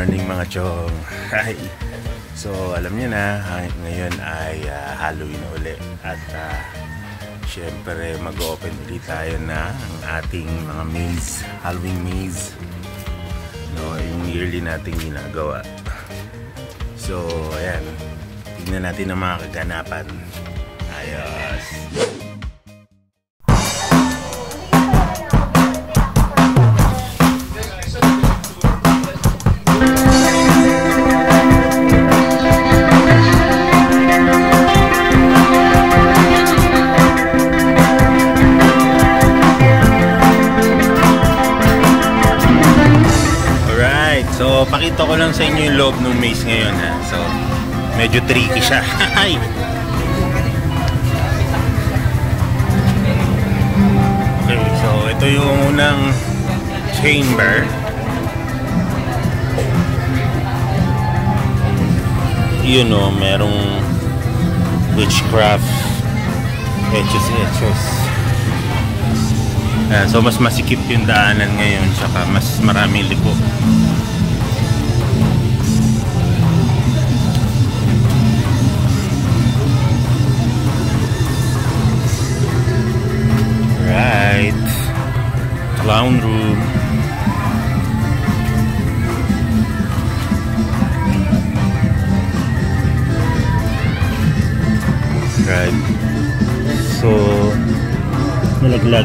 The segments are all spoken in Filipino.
morning mga chong. Hi. So alam niyo na, ngayon ay Halloween uli. At syempre mag-open ulit tayo na ang ating mga maze, Halloween maze. No, yung yearly nating ginagawa. So ayan, tignan natin ang mga kaganapan. Ayos. So, pakita ko lang sa inyo yung loob ng maze ngayon ha. So, medyo tricky siya. Okay, so ito yung unang chamber. You know, merong witchcraft etchos. So, mas masikip yung daanan ngayon, saka mas maraming liko. Right, clown room. Right, so nalaglag.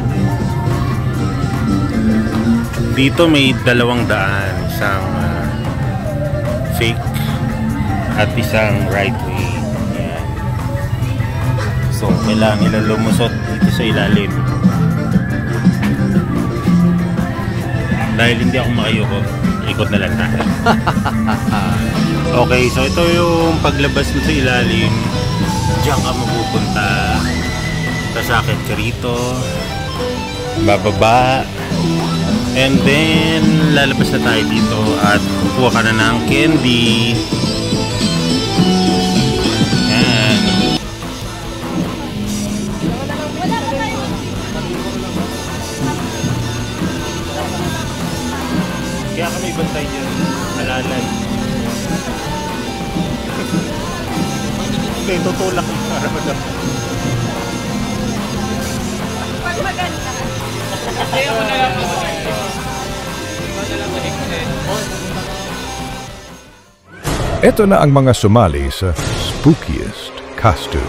Dito may dalawang daan, isang fake at isang right way. Yan. So kailangan nila lumusot dito sa ilalim. Dahil hindi ako makayuko, ikot na lang tayo. Okay, so ito yung paglabas mo sa ilalim. Diyan ka mapupunta. Sasakit ka rito, bababa, and then lalabas na tayo dito at kukuha ka na ng candy. Yan. Kaya kami bantay dyan, alalay. Okay, tutulak yung para madam. Maganda. Kaya mo na lang po. Ito na ang mga sumali sa spookiest costume.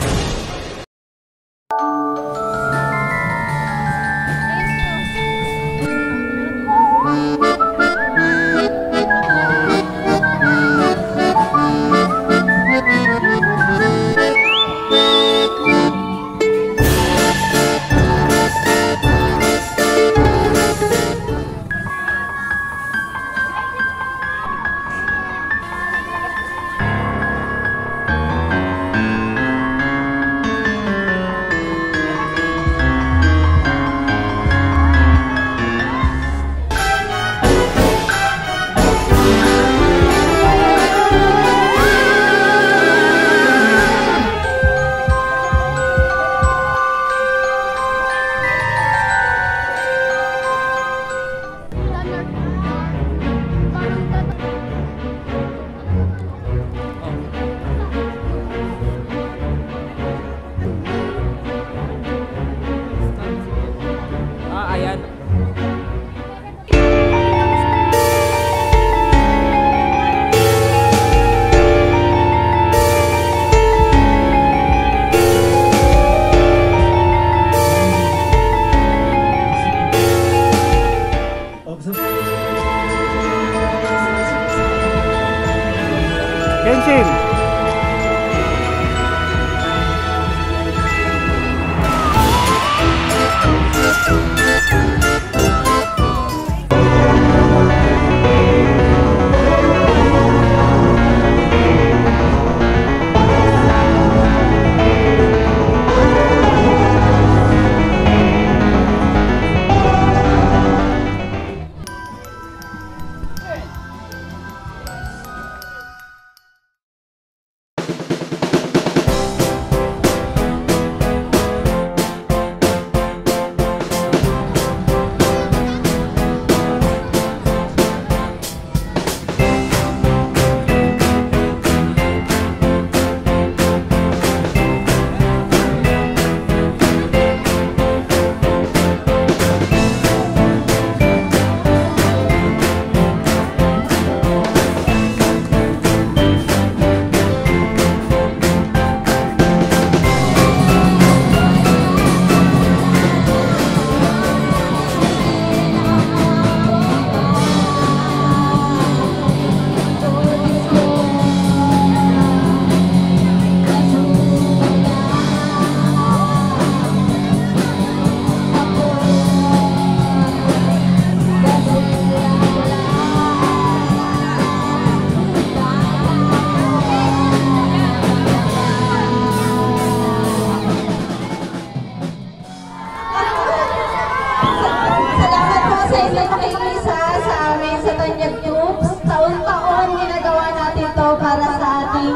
pakiisa sa amin sa Tanyag Troops. Taon-taon ginagawa natin to para sa ating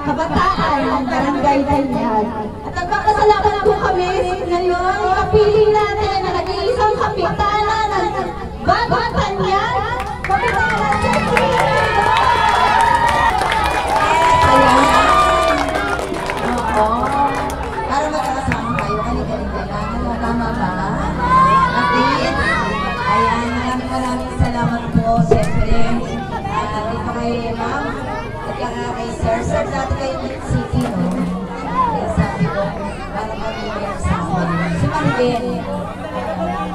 kabataan ng Barangay Tanyag. At nagpapasalamat po kami ngayon, kapiling natin na nag-iisang kapitana ng Bagong Tanyag, Kapitana Jackie! Oo. Para magkakasama kayo, kanigaling lang. Tama ba? Atin? Ayan, maraming salamat po. Siyempre, dito kay Ma'am at kay Sir. Sir, dati kayo ng city, no? Kaya sabi ko, para kami may kasama. Si Maribel.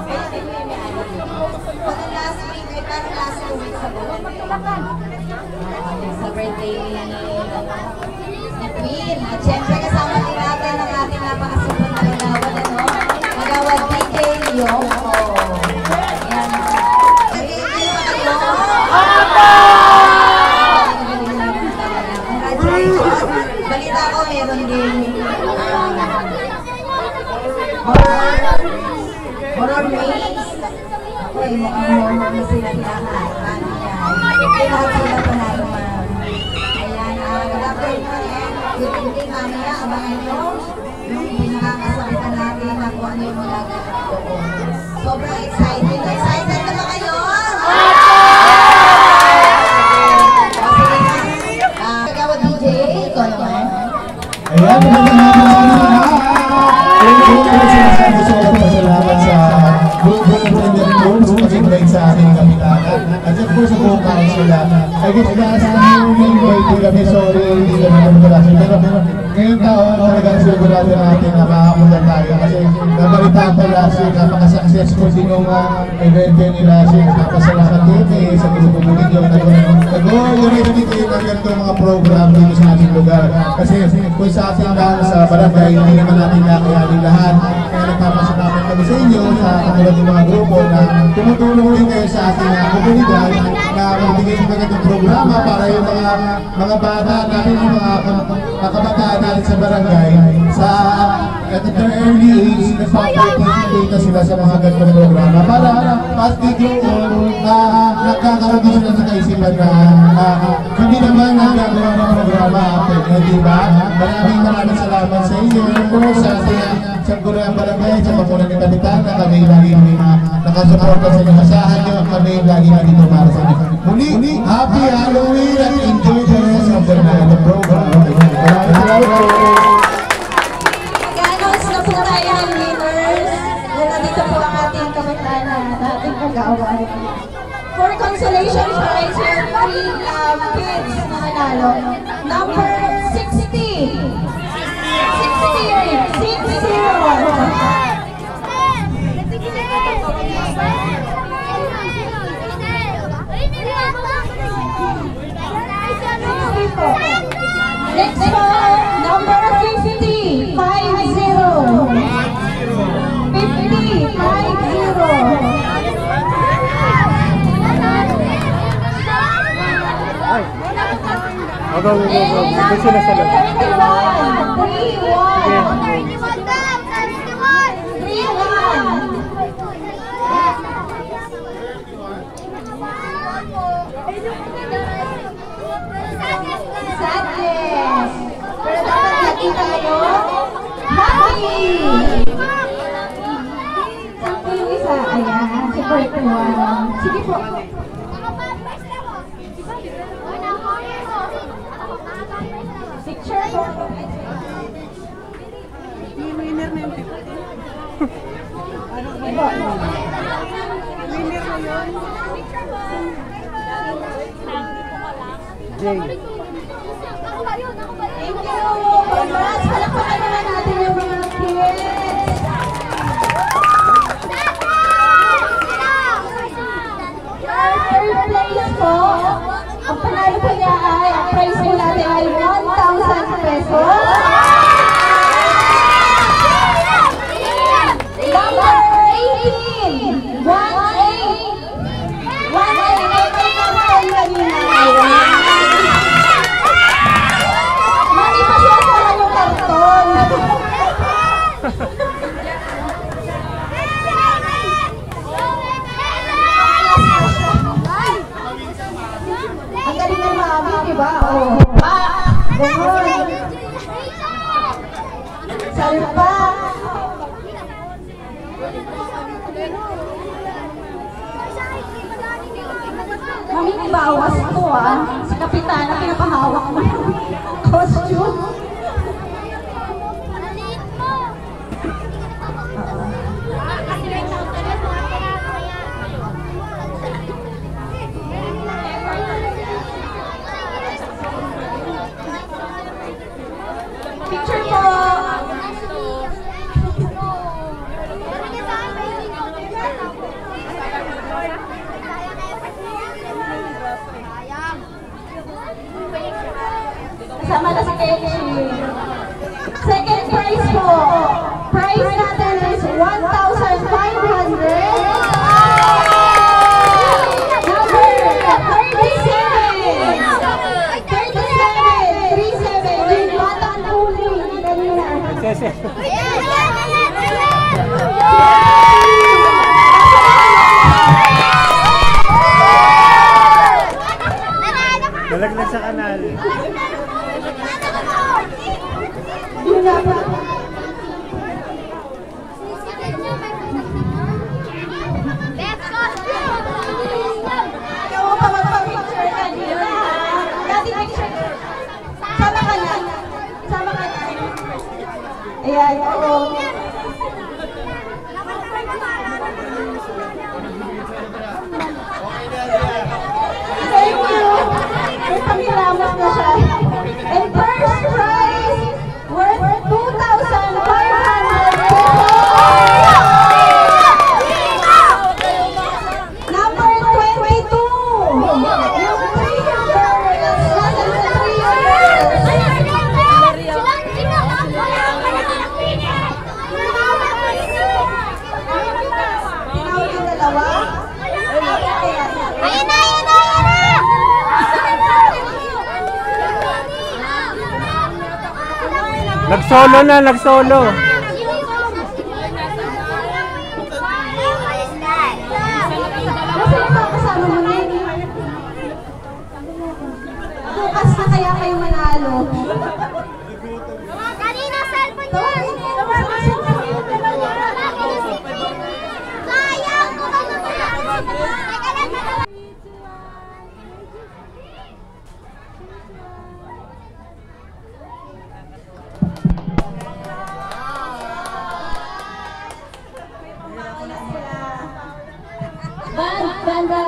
Kaya din may may-ano. Pag last week, ay parang last 2 weeks ago. Sa birthday ni Queen. At syempre kasama din natin ang ating napakasupot na Kagawad, ano? Kagawad DJ Yoko. Yan. Nag-i-i ba kayo? Congratulations. Balita ko, meron din horror maze. Okay, mukhang na sila lahat. Paano yan? Lahat sila panalo, ma'am. Ayan, good afternoon and good evening, mamaya. Abangan nyo yung pinakakasabitan natin na kung ano yung mga doon. Sobrang excited. Excited na ba kayo? Kagawad DJ, ikaw naman. Ayan, salamat sa pag-invite sa ating kapitana. At of course, sa buong council. I guess last year, invite kami, sorry, hindi kami naman. Pero ngayong taon, talagang sigurado natin na makapunta tayo. Kasi nabalitaan ko last year, napaka-successful din yung event ni last year. Napasalamat din sa grupo mo ninyo. Nag-orientate kayo ng ganitong mga program dito sa ating lugar. Kasi kung sa ating lang sa barangay, hindi naman natin nakayanin lahat. Kaya nagpapasalamat kami sa inyo, sa katulad ng mga grupo na tumutulong rin kayo sa ating komunidad na magbigay ng magandang programa para yung mga bata natin, yung mga kabataan natin sa barangay sa at the early age, nagpaparticipate na sila sa mga ganitong programa para as they grow on, nagkakaroon din sila sa kaisipan na hindi naman nagkakaroon ng programa after, di ba? Maraming salamat sa inyo. Sa Sangguniang ang barangay, sa pamunan ng kapitan na kami lagi nakasuporta sa inyo. Masahan nyo kami lagi dito para sa inyo. Muli, happy Halloween and enjoy the rest of the program. Maraming Mag-announce na po tayo ng winners. Nandito po ang ating kapitana at ating kagawad. For consolation prize, we have 3 kids na nanalo. Number 60. 60. Next one, number 50. 50. 31. Pero dapat lagi tayo happy! Sakto yung isa. Ayan, si 41. Sige po. Picture po. Yung winner na yung ano ba? Winner na yun. Jay. Thank you! Congrats! Palakpakan naman natin yung mga kids! Third place po, ang panalo po niya ay, ang prize po natin ay 1,000 pesos. Number 18! 1-8! 1-8! Mali pa siya sa yung karton. ba? Oh, pa! Gumon! Salpa! Maminibawas ko si Kapitana, pinapahawak mo yung costume. Picture po! Kasama na si Kenshi. Second prize po. Prize natin is 1,500. Number 37. Yung batang huli. Kanina. Nalaglag sa kanal. Yun na ba? Ayaw mo pa magpa-picture kanina. Dati picture. Sama ka na. Sama ka na. Ayan, oo. Thank you. May panghilamas na siya. And first prize worth 2,500 pesos. Number 22. Yung 3 girls. Nasa sa 3 girls. Tinawag yung dalawa. Ayun na! Nagsolo na, nagsolo. Kasama mo na yun. Bukas na kaya kayo manalo. Kanina cellphone ko! Sayang! Teka lang! Banda.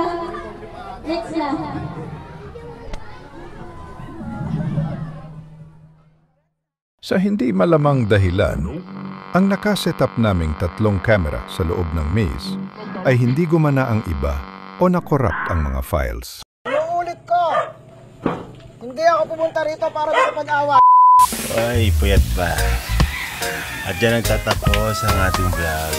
Next na. Sa hindi malamang dahilan, ang nakasetup naming 3 camera sa loob ng maze ay hindi gumana ang iba o nakorrupt ang mga files. Ulit ko! Hindi ako pumunta rito para makapag-awa. Ay, puyat ba? At dyan nagtatapos ang ating vlog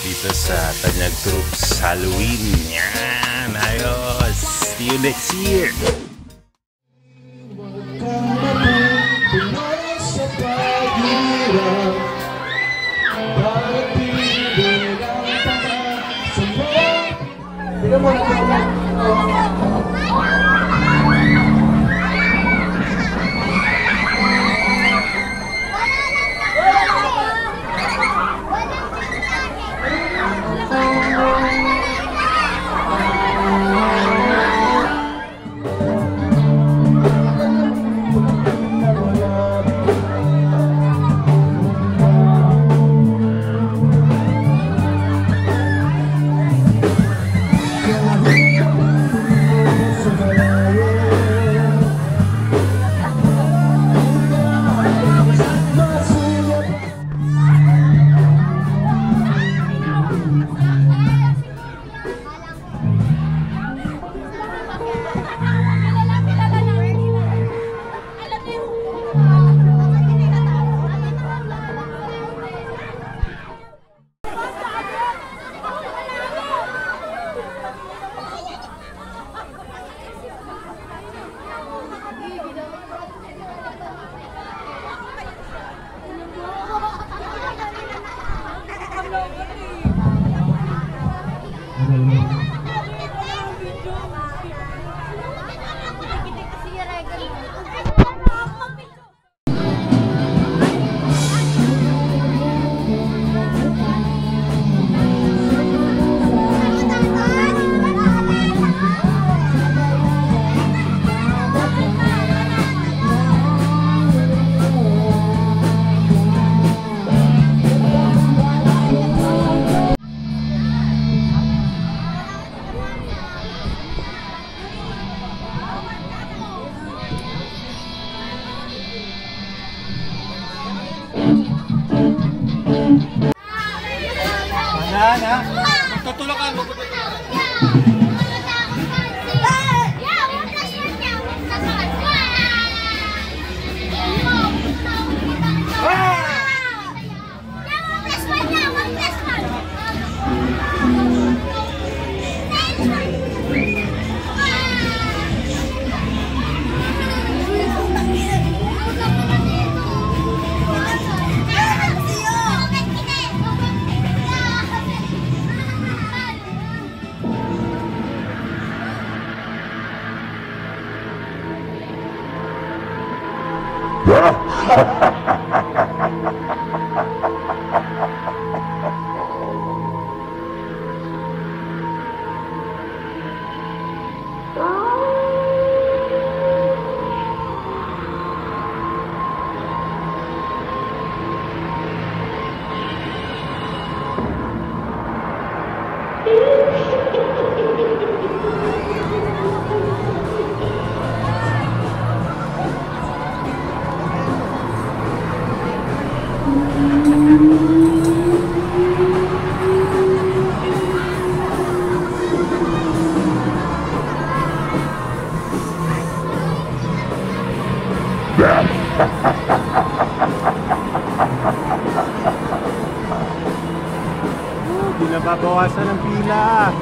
dito sa Tanyag Troops Halloween. Yan! Ayos! See you next year! Hindi na babawasan ng pila.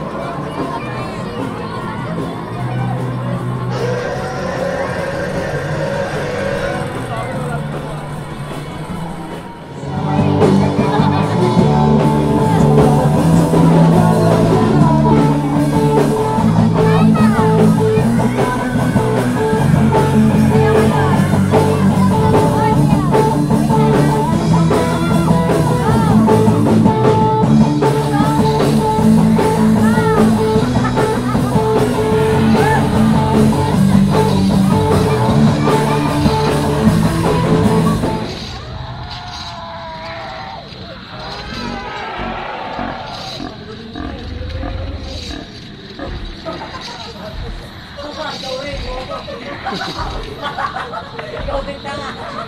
Ikaw din ka nga.